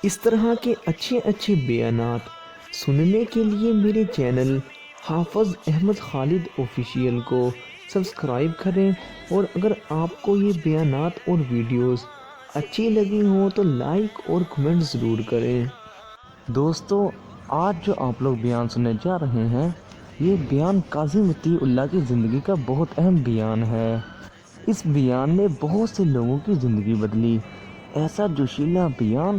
اس طرح کے اچھے اچھے بیانات سننے کے لیے میرے چینل حافظ احمد خالد آفیشیل کو سبسکرائب کریں، اور اگر آپ کو یہ بیانات اور ویڈیوز اچھی لگی ہوں تو لائک اور کمنٹ ضرور کریں۔ دوستو، آج جو آپ لوگ بیان سننے جا رہے ہیں، یہ بیان قاضی مطیع اللہ کی زندگی کا بہت اہم بیان ہے۔ اس بیان نے بہت سے لوگوں کی زندگی بدلی۔ ایسا جوشیلا بیان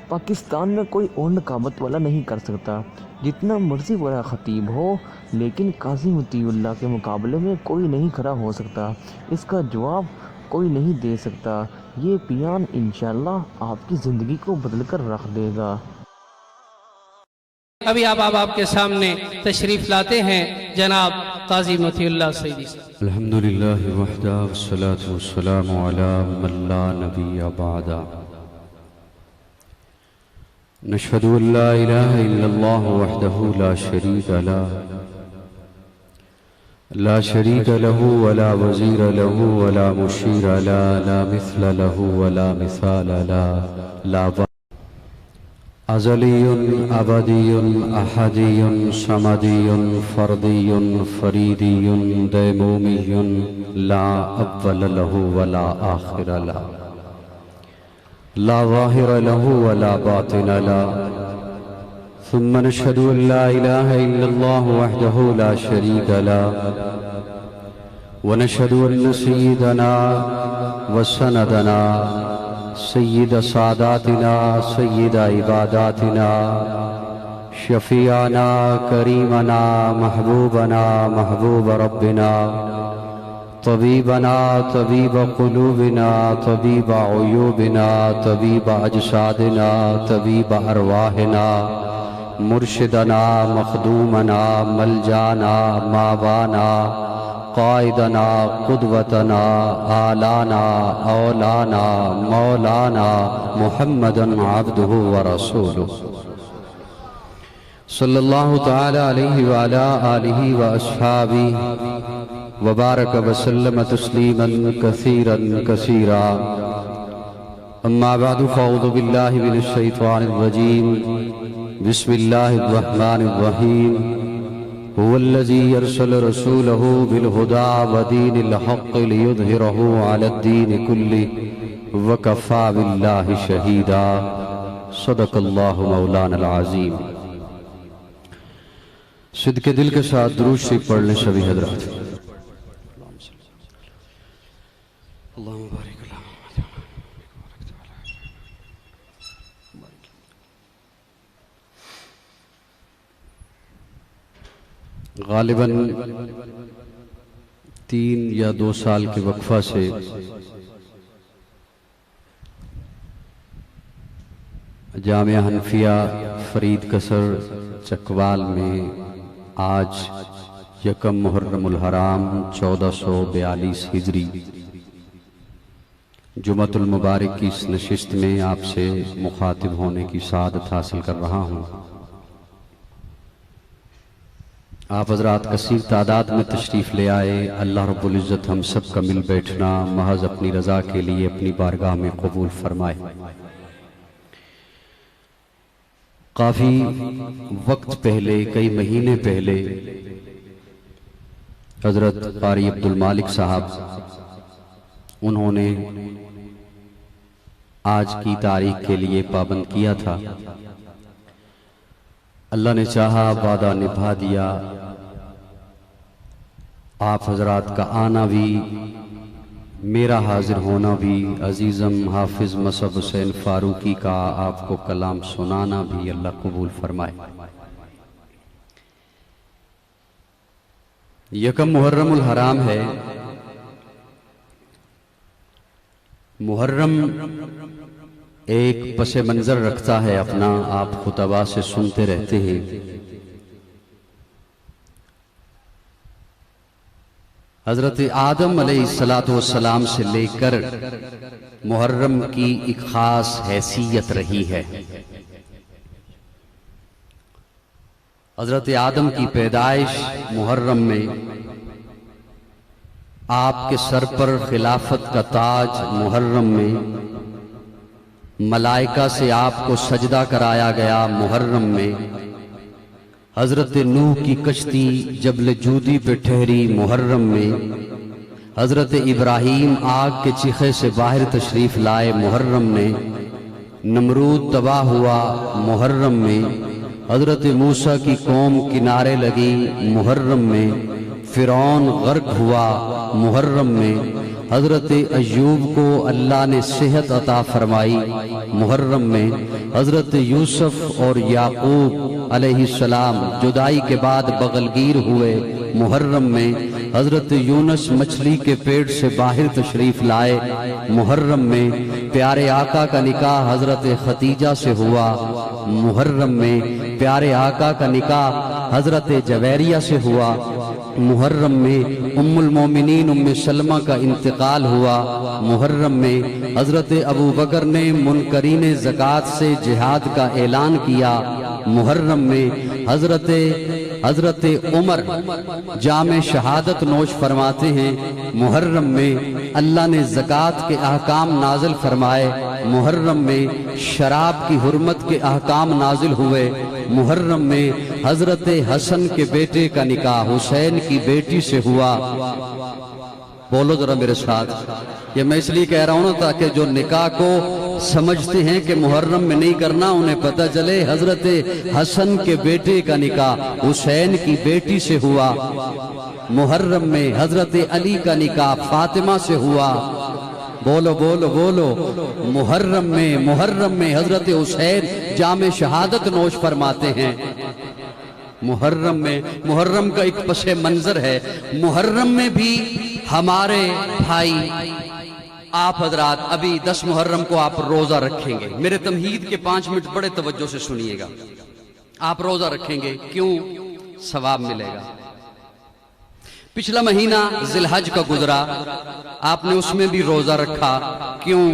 پاکستان میں کوئی اور نقابت والا نہیں کر سکتا۔ جتنا مرضی بڑا خطیب ہو، لیکن قاضی مطیع اللہ کے مقابلے میں کوئی نہیں کھڑا ہو سکتا۔ اس کا جواب کوئی نہیں دے سکتا۔ یہ بیان انشاءاللہ آپ کی زندگی کو بدل کر رکھ دے گا۔ ابھی آپ کے سامنے تشریف لاتے ہیں جناب قاضی مطیع اللہ سیدی صاحب۔ الحمدللہ وحدہ والصلاة والسلام علی من لا نبی بعد۔ نشہد ان لا الہ الا اللہ وحدہ لا شریک له، لا شریک له ولا وزیر له ولا مشیر له، لا مثل له ولا مثال له، لا ازلی ابدی احدی صمدی فردی فریدی دیمومی، لا اول له ولا آخر له، لا ظاہر له ولا باطن له۔ ثم نشهد ان لا الہ الا اللہ وحدہ لا شریک له، ونشهد ان سیدنا وسندنا سید ساداتنا سید عباداتنا شفیعنا کریمنا محبوبنا محبوب ربنا طبیبنا طبیب قلوبنا طبیب عیوبنا طبیب اجسادنا طبیب ارواحنا مرشدنا مخدومنا ملجانا ماوانا قائدنا قدوتنا آلانا اولانا مولانا محمدا عبدہ ورسولہ صلی اللہ تعالی علیہ وعلا آلہ واصحابہ وبارک وسلم تسلیما کثیرا کثیرا۔ اما بعد فاعوذ باللہ من الشیطان الرجیم، بسم اللہ الرحمن الرحیم۔ هو الذي يرسل رسوله بالهدى ودين الحق ليظهره على الدين كله وكفى بالله شهيدا۔ صدق اللہ مولانا العظیم۔ صدق دل کے ساتھ درود شریف پڑھ لیں سبھی حضرات۔ اللہم بارک غالباً 3 یا 2 سال کے وقفہ سے جامعہ حنفیہ فرید قصر چکوال میں آج یکم محرم الحرام 1442 ہجری جمعۃ المبارک کی اس نشست میں آپ سے مخاطب ہونے کی سعادت حاصل کر رہا ہوں۔ آپ حضرات کثیر تعداد میں تشریف لے آئے۔ اللہ رب العزت ہم سب کا مل بیٹھنا محض اپنی رضا کے لیے اپنی بارگاہ میں قبول فرمائے۔ کافی وقت پہلے، کئی مہینے پہلے، حضرت قاری عبد المالک صاحب انہوں نے آج کی تاریخ کے لیے پابند کیا تھا۔ اللہ نے چاہا وعدہ نبھا دیا۔ آپ حضرات کا آنا بھی، میرا حاضر ہونا بھی، عزیزم حافظ مصعب حسین فاروقی کا آپ کو کلام سنانا بھی اللہ قبول فرمائے۔ یکم محرم الحرام ہے۔ محرم ایک پس منظر رکھتا ہے اپنا، آپ خطبہ سے سنتے رہتے ہیں۔ حضرت آدم علیہ السلام سے لے کر محرم کی ایک خاص حیثیت رہی ہے۔ حضرت آدم کی پیدائش محرم میں، آپ کے سر پر خلافت کا تاج محرم میں، ملائکہ سے آپ کو سجدہ کرایا گیا محرم میں، حضرت نوح کی کشتی جبل جودی پہ ٹھہری محرم میں، حضرت ابراہیم آگ کے چیخے سے باہر تشریف لائے محرم میں، نمرود تباہ ہوا محرم میں، حضرت موسیٰ کی قوم کنارے لگی محرم میں، فرعون غرق ہوا محرم میں، حضرت ایوب کو اللہ نے صحت عطا فرمائی محرم میں، حضرت یوسف اور یعقوب علیہ السلام جدائی کے بعد بغلگیر ہوئے محرم میں، حضرت یونس مچھلی کے پیٹ سے باہر تشریف لائے محرم میں، پیارے آقا کا نکاح حضرت خدیجہ سے ہوا محرم میں، پیارے آقا کا نکاح حضرت جویریہ سے ہوا محرم میں، ام المومنین ام سلمہ کا انتقال ہوا محرم میں، حضرت ابو بکر نے منکرین زکوٰۃ سے جہاد کا اعلان کیا محرم میں، حضرت عمر جام شہادت نوش فرماتے ہیں محرم میں، اللہ نے زکوٰۃ کے احکام نازل فرمائے محرم میں، شراب کی حرمت کے احکام نازل ہوئے محرم میں، حضرت حسن کے بیٹے کا نکاح حسین کی بیٹی سے ہوا۔ بولو ذرا میرے ساتھ، یہ میں اس لیے کہہ رہا ہوں نا تاکہ جو نکاح کو سمجھتے ہیں کہ محرم میں نہیں کرنا انہیں پتہ چلے حضرت حسن کے بیٹے کا نکاح حسین کی بیٹی سے ہوا محرم میں، حضرت علی کا نکاح فاطمہ سے ہوا۔ بولو بولو بولو، محرم میں حضرت حسین جام شہادت نوش فرماتے ہیں محرم میں۔ محرم کا ایک پس منظر ہے، محرم میں بھی ہمارے بھائی آپ حضرات ابھی 10 محرم کو آپ روزہ رکھیں گے، میرے تمہید کے 5 منٹ بڑے توجہ سے سنیے گا، آپ روزہ رکھیں گے، کیوں؟ ثواب ملے گا۔ پچھلا مہینہ ذی الحج کا گزرا، آپ نے اس میں بھی روزہ رکھا، کیوں؟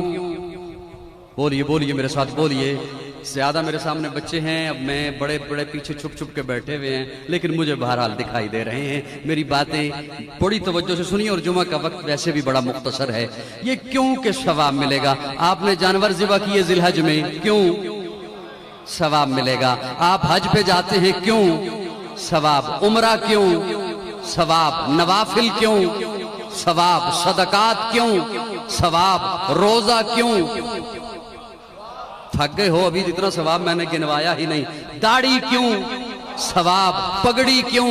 بولیے بولیے میرے ساتھ بولیے۔ زیادہ میرے سامنے بچے ہیں، اب میں بڑے بڑے پیچھے چھپ چھپ کے بیٹھے ہوئے ہیں، لیکن مجھے بہرحال دکھائی دے رہے ہیں، میری باتیں بڑی توجہ سے سنیے، اور جمعہ کا وقت ویسے بھی بڑا مختصر ہے۔ یہ کیوں کہ ثواب ملے گا؟ آپ نے جانور ذبح کیے ذی الحج میں، کیوں؟ ثواب ملے گا۔ آپ حج پہ جاتے ہیں، کیوں؟ ثواب۔ عمرہ کیوں؟ ثواب۔ نوافل کیوں؟ ثواب۔ صدقات کیوں؟ ثواب۔ روزہ کیوں؟ تھک گئے ہو ابھی جتنا ثواب میں نے گنوایا ہی نہیں۔ داڑھی کیوں؟ ثواب۔ پگڑی کیوں؟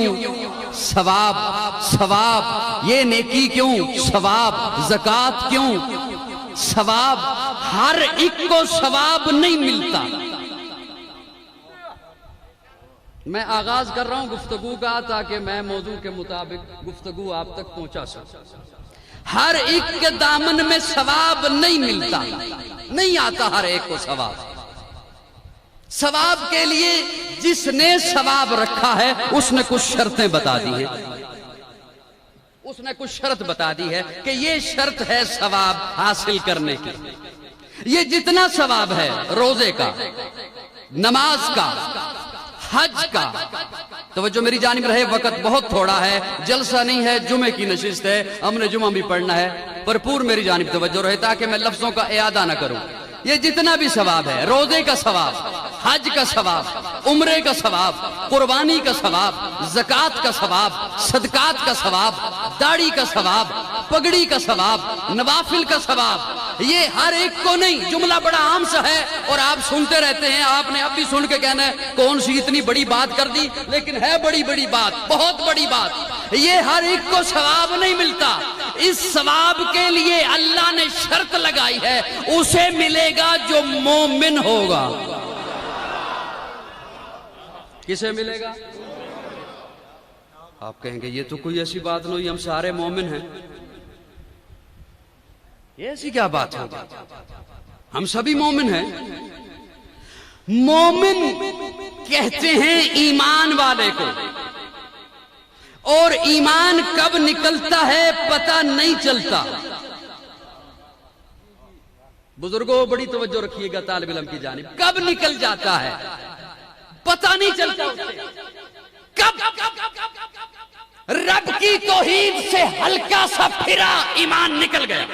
ثواب۔ ثواب۔ یہ نیکی کیوں؟ ثواب۔ زکوٰۃ کیوں؟ ثواب۔ ہر ایک کو ثواب نہیں ملتا۔ میں آغاز کر رہا ہوں گفتگو کا تاکہ میں موضوع کے مطابق گفتگو آپ تک پہنچا سکوں۔ ہر ایک کے دامن میں ثواب نہیں ملتا، نہیں آتا ہر ایک کو ثواب۔ ثواب کے لیے جس نے ثواب رکھا ہے اس نے کچھ شرطیں بتا دی ہیں، اس نے کچھ شرط بتا دی ہے کہ یہ شرط ہے ثواب حاصل کرنے کی۔ یہ جتنا ثواب ہے روزے کا، نماز کا، حج کا، توجہ میری جانب رہے، وقت بہت تھوڑا ہے، جلسہ نہیں ہے، جمعے کی نشست ہے، ہم نے جمعہ بھی پڑھنا ہے، بھرپور میری جانب توجہ رہے تاکہ میں لفظوں کا اعادہ نہ کروں۔ یہ جتنا بھی ثواب ہے، روزے کا ثواب، حج کا ثواب، عمرے کا ثواب، قربانی کا ثواب، زکوٰۃ کا ثواب، صدقات کا ثواب، داڑھی کا ثواب، پگڑی کا ثواب، نوافل کا ثواب، یہ ہر ایک کو نہیں۔ جملہ بڑا عام سا ہے اور آپ سنتے رہتے ہیں، آپ نے اب بھی سن کے کہنا ہے کون سی اتنی بڑی بات کر دی، لیکن ہے بڑی بڑی بات، بہت بڑی بات۔ یہ ہر ایک کو ثواب نہیں ملتا، اس ثواب کے لیے اللہ نے شرط لگائی ہے، اسے ملے گا جو مومن ہوگا۔ کسے ملے گا؟ آپ کہیں گے یہ تو کوئی ایسی بات نہیں ہوئی، ہم سارے مومن ہیں، یہ ایسی کیا بات ہے؟ ہم سبھی مومن ہیں۔ مومن کہتے ہیں ایمان والے کو، اور ایمان کب نکلتا ہے پتہ نہیں چلتا۔ بزرگوں بڑی توجہ رکھیے گا طالب علم کی جانب، کب نکل جاتا ہے پتہ نہیں چلتا اسے۔ کب رب کی توحید سے ہلکا سا پھرا ایمان نکل گیا۔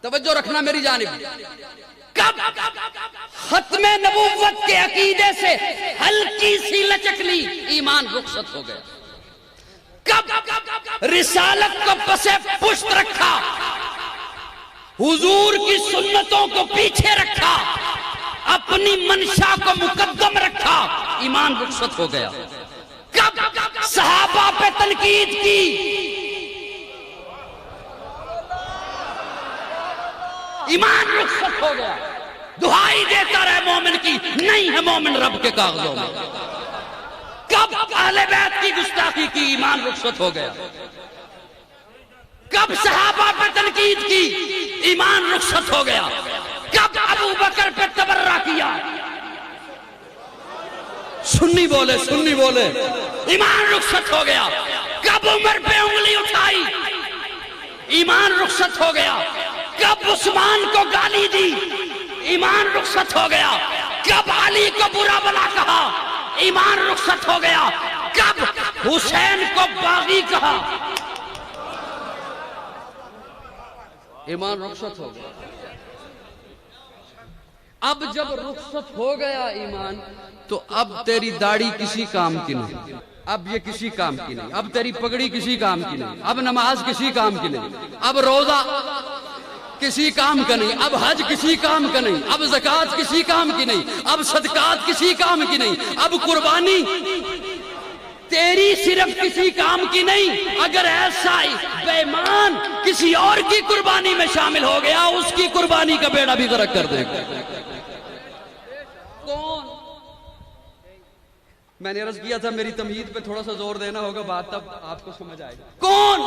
توجہ رکھنا میری جانب. کب ختم نبوت کے عقیدے سے ہلکی سی لچکلی ایمان رخصت ہو گیا. کب رسالت کو پسے پشت رکھا, حضور کی سنتوں کو پیچھے رکھا, اپنی منشا کو مقدم رکھا, ایمان رخصت ہو گیا. کب صحابہ پہ تنقید کی, ایمان رخصت ہو گیا. دہائی دیتا رہے مومن کی, نہیں ہے مومن رب کے کاغذوں میں. کب اہل بیت کی گستاخی کی, ایمان رخصت ہو گیا. کب صحابہ پہ تنقید کی, ایمان رخصت ہو گیا. کب ابو بکر پہ تبرہ کیا, سنی بولے سنی بولے, ایمان رخصت ہو گیا. کب عمر پہ انگلی اٹھائی, ایمان رخصت ہو گیا. کب عثمان کو گالی دی, ایمان رخصت ہو گیا. کب علی کو برا بلا کہا, ایمان رخصت ہو گیا. کب حسین کو باغی کہا, ایمان رخصت ہو گیا. اب جب رخصت ہو گیا ایمان, تو اب تیری داڑھی کسی کام کی نہیں, اب یہ کسی کام کی نہیں, اب تیری پگڑی کسی کام کی نہیں, اب نماز کسی کام کی نہیں, اب روزہ کسی کام کا نہیں, اب حج کسی کام کا نہیں, اب زکوٰۃ کسی کام کی نہیں, اب صدقات کسی کام کی نہیں, اب قربانی تیری صرف کسی کام کی نہیں. اگر ایسا بے ایمان کسی اور کی قربانی میں شامل ہو گیا, اس کی قربانی کا بیڑا بھی غرق کر دے گا. کون؟ میں نے عرض کیا تھا میری تمہید پہ تھوڑا سا زور دینا ہوگا, بات تب آپ کو سمجھ آئے گا. کون؟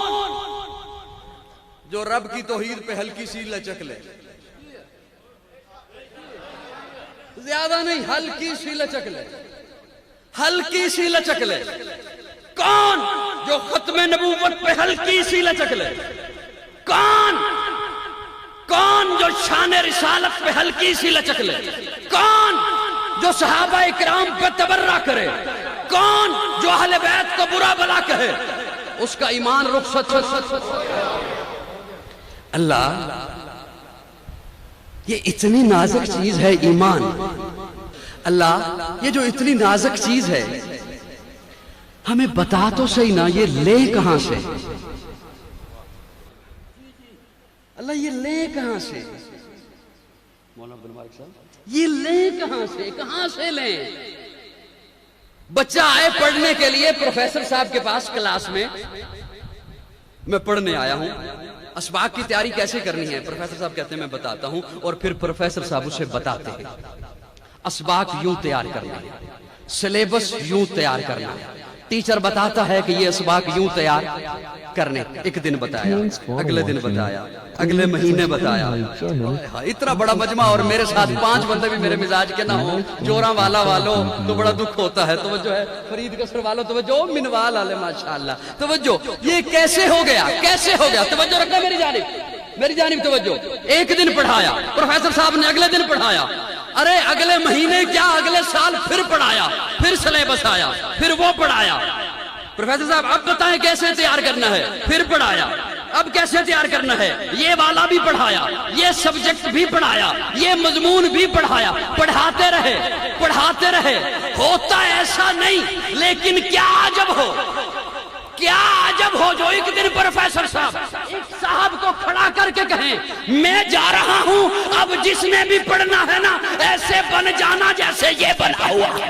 جو رب کی توحید پہ ہلکی سی لچک لے, زیادہ نہیں, ہلکی سی لچک لے, ہلکی سی لچک لے. کون؟ جو ختم نبوت پہ ہلکی سی لچک لے. کون؟ کون جو شان رسالت پہ ہلکی سی لچک لے. کون جو صحابہ اکرام پہ تبرہ کرے. کون جو اہل بیت کو برا بلا کہے, اس کا ایمان رخصت. اللہ, یہ اتنی نازک چیز ہے ایمان. اللہ, یہ جو اتنی نازک چیز ہے, ہمیں بتا تو صحیح نا, یہ لے کہاں سے؟ اللہ, یہ لے کہاں سے؟ مولانا عبد المالک صاحب, یہ لے کہاں سے, کہاں سے لیں؟ بچہ آئے پڑھنے کے لیے پروفیسر صاحب کے پاس کلاس میں پڑھنے آیا ہوں, اسباق کی تیاری کیسے کرنی ہے؟ پروفیسر صاحب کہتے ہیں میں بتاتا ہوں, اور پھر پروفیسر صاحب اسے بتاتے ہیں اسباق یوں تیار کرنا ہے, سلیبس یوں تیار کرنا ہے. ٹیچر بتاتا ہے کہ یہ اسباق یوں تیار کرنے, ایک دن بتایا, اگلے دن بتایا, اگلے مہینے بتایا. اتنا بڑا مجمع, اور میرے ساتھ 5 بندے بھی میرے مزاج کے نہ ہوں. جوراں والا والوں تو بڑا دکھ ہوتا ہے. توجہ ہے, فرید قصر والوں توجہ, منوال والے ماشاءاللہ توجہ. یہ کیسے ہو گیا, کیسے ہو گیا؟ توجہ رکھنا میری جانب توجہ. ایک دن پڑھایا پروفیسر صاحب نے, اگلے دن پڑھایا, ارے اگلے مہینے کیا اگلے سال پھر پڑھایا, پھر سلیبس آیا, پھر وہ پڑھایا. پروفیسر صاحب اب بتائیں کیسے تیار کرنا ہے, پھر پڑھایا. اب کیسے تیار کرنا ہے, یہ والا بھی پڑھایا, یہ سبجیکٹ بھی پڑھایا, یہ مضمون بھی پڑھایا. پڑھاتے رہے. ہوتا ایسا نہیں, لیکن کیا عجب ہو, کیا عجب ہو جو ایک دن پروفیسر صاحب ایک صاحب کو کھڑا کر کے کہیں میں جا رہا ہوں, اب جس نے بھی پڑھنا ہے نا ایسے بن جانا جیسے یہ بنا ہوا ہے.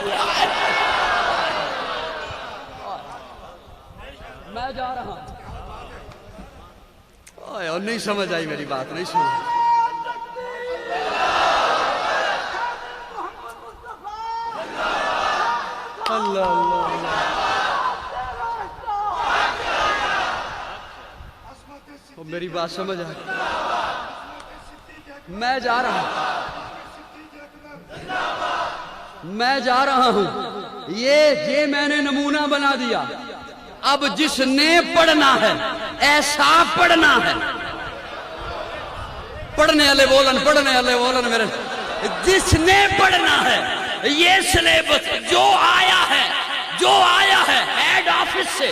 میں جا رہا ہوں. اور نہیں سمجھ آئی میری بات, نہیں سمجھ. اللہ اللہ, میری بات سمجھ آئی. میں جا رہا ہوں, یہ میں نے نمونہ بنا دیا. اب جس نے پڑھنا ہے ایسا پڑھنا ہے. پڑھنے والے بولن میرے, جس نے پڑھنا ہے یہ سلیبس جو آیا ہے ہیڈ آفس سے,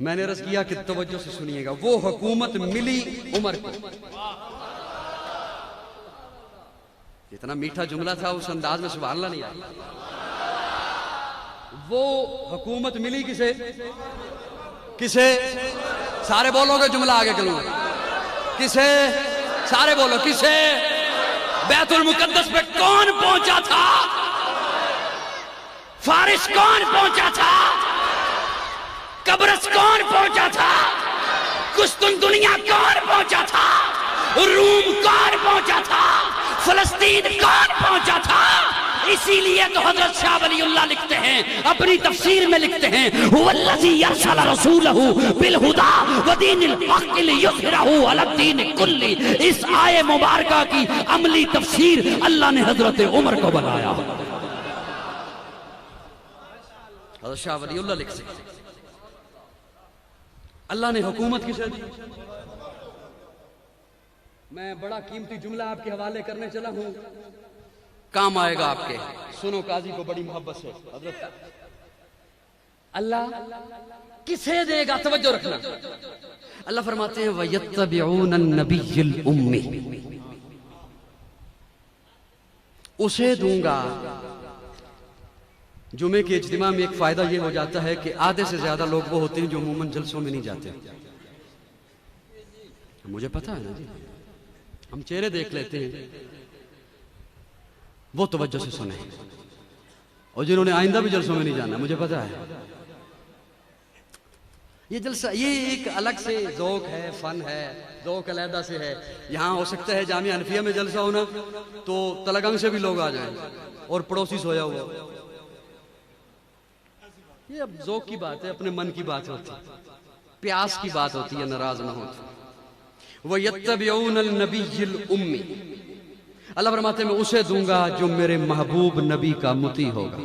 میں نے عرض کیا کہ توجہ سے سنیے گا، وہ حکومت ملی عمر کو. اتنا میٹھا جملہ تھا، اس انداز میں سبحان اللہ نہیں آیا. وہ حکومت ملی کسے؟ کسے؟ سارے بولو گے جملہ آگے چلوں گا. کسے؟ سارے بولو کسے؟ بیت المقدس پہ کون پہنچا تھا؟ فارس کون پہنچا تھا؟ قبرص کون پہنچا تھا؟ قسطنطنیہ کون پہنچا تھا؟ روم کون پہنچا تھا؟ فلسطین کون پہنچا تھا؟ اسی لیے تو حضرت شاہ ولی اللہ لکھتے ہیں، اپنی تفسیر میں لکھتے ہیں، هو الذی ارسل رسولہ بالہدی ودین الحق لیظہرہ علی الدین کلہ. اس آیے مبارکہ کی عملی تفسیر اللہ نے حضرت عمر کو بنایا. حضرت شاہ ولی اللہ لکھتے ہیں اللہ نے حکومت کسے دی. میں بڑا قیمتی جملہ آپ کے حوالے کرنے چلا ہوں، کام آئے گا آپ کے. سنو، قاضی کو بڑی محبت سے. حضرت اللہ کسے دے گا؟ توجہ رکھنا. اللہ فرماتے ہیں وَيَتَّبِعُونَ النَّبِيِّ الْأُمِّ، اسے دوں گا. جمعے کے اجتماع میں ایک فائدہ یہ ہو جاتا ہے کہ آدھے سے زیادہ لوگ وہ ہوتے ہیں جو عموماً جلسوں میں نہیں جاتے. مجھے پتا ہے نا جی، ہم چہرے دیکھ لیتے ہیں. وہ توجہ سے سنیں، اور جنہوں نے آئندہ بھی جلسوں میں نہیں جانا، مجھے پتا ہے. یہ جلسہ یہ ایک الگ سے ذوق ہے، فن ہے، ذوق علیحدہ سے ہے. یہاں ہو سکتا ہے جامعہ حنفیہ میں جلسہ ہونا تو تلگنگ سے بھی لوگ آ جائیں اور پڑوسی سویا ہوا. یہ اب ذوق کی بات ہے، اپنے من کی بات ہوتی ہے، پیاس کی بات ہوتی ہے، ناراض نہ ہوتی. وَيَتَّبِعُونَ النَّبِيِّ الْأُمِّ، اللہ فرماتے ہیں میں اسے دوں گا جو میرے محبوب نبی کا مطیع ہوگا،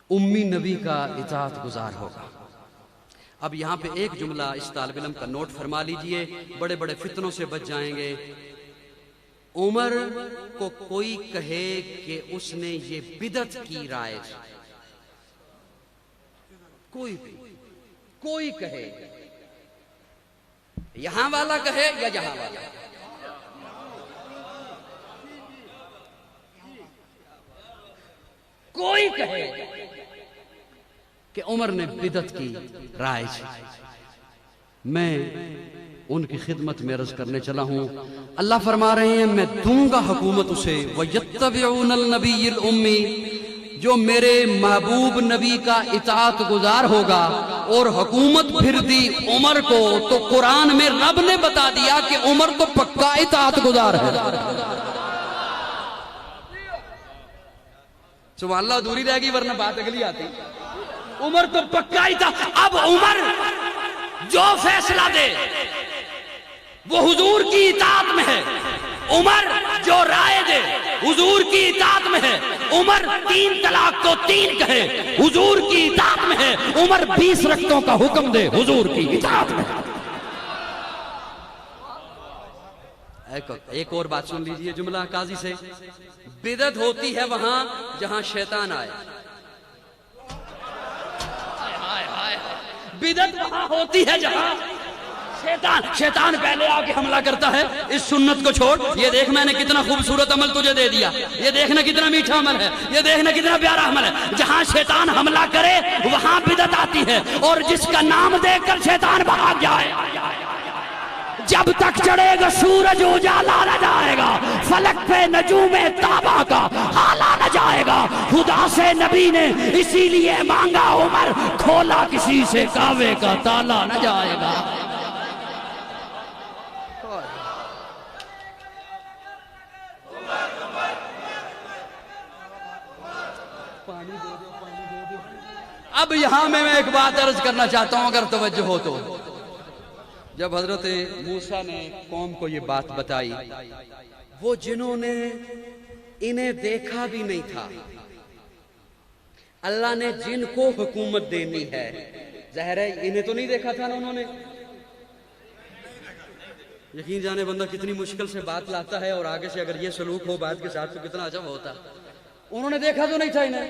امی نبی کا اطاعت گزار ہوگا. اب یہاں پہ ایک جملہ اس طالب علم کا نوٹ فرما لیجئے، بڑے بڑے فتنوں سے بچ جائیں گے. عمر کو کوئی کہے کہ اس نے یہ بدعت کی رائے، کوئی کہے، یہاں والا کہے یا جہاں والا، کوئی کہے کہ عمر نے بدعت کی رائے، میں ان کی خدمت میں عرض کرنے چلا ہوں. اللہ فرما رہے ہیں میں دوں گا حکومت اسے. وَيَتَّبِعُونَ النَّبِيِّ الْأُمِّ، جو میرے محبوب نبی کا اطاعت گزار ہوگا. اور حکومت پھر دی عمر کو، تو قرآن میں رب نے بتا دیا کہ عمر تو پکا اطاعت گزار ہے. سبحان اللہ، دوری رہ گئی ورنہ بات اگلی آتی. عمر تو پکا اطاعت. اب عمر جو فیصلہ دے وہ حضور کی اطاعت میں ہے. عمر جو رائے دے حضور کی اطاعت میں ہے. عمر 3 طلاق کو 3 کہے حضور کی اطاعت میں ہے. عمر 20 رکعتوں کا حکم دے حضور کی اطاعت میں ہے. ایک اور بات سن لیجئے جملہ قاضی سے. بدعت ہوتی ہے وہاں جہاں شیطان آئے. بدعت وہاں ہوتی ہے جہاں شیطان پہلے آ کے حملہ کرتا ہے. اس سنت کو چھوڑ، یہ دیکھ میں نے کتنا خوبصورت عمل تجھے دے دیا، یہ دیکھنا کتنا میٹھا عمل ہے، یہ دیکھنا کتنا پیارا عمل ہے. جہاں شیطان حملہ کرے وہاں بدعت آتی ہے. اور جس کا نام دیکھ کر شیطان بھاگ جائے، جب تک چڑھے گا سورج اجالا نہ جائے گا، فلک پہ نجوم تابا کا حالا نہ جائے گا. خدا سے نبی نے اسی لیے مانگا عمر، کھولا کسی سے کعبے کا تالا نہ جائے گا. اب یہاں میں ایک بات عرض کرنا چاہتا ہوں اگر توجہ ہو تو. جب حضرت موسیٰ نے قوم کو یہ بات بتائی، وہ جنہوں نے انہیں دیکھا بھی نہیں تھا، اللہ نے جن کو حکومت دینی ہے، ظاہر ہے انہیں تو نہیں دیکھا تھا نا انہوں نے. یقین جانے بندہ کتنی مشکل سے بات لاتا ہے، اور آگے سے اگر یہ سلوک ہو بات کے ساتھ تو کتنا عجب ہوتا. انہوں نے دیکھا تو نہیں تھا انہیں.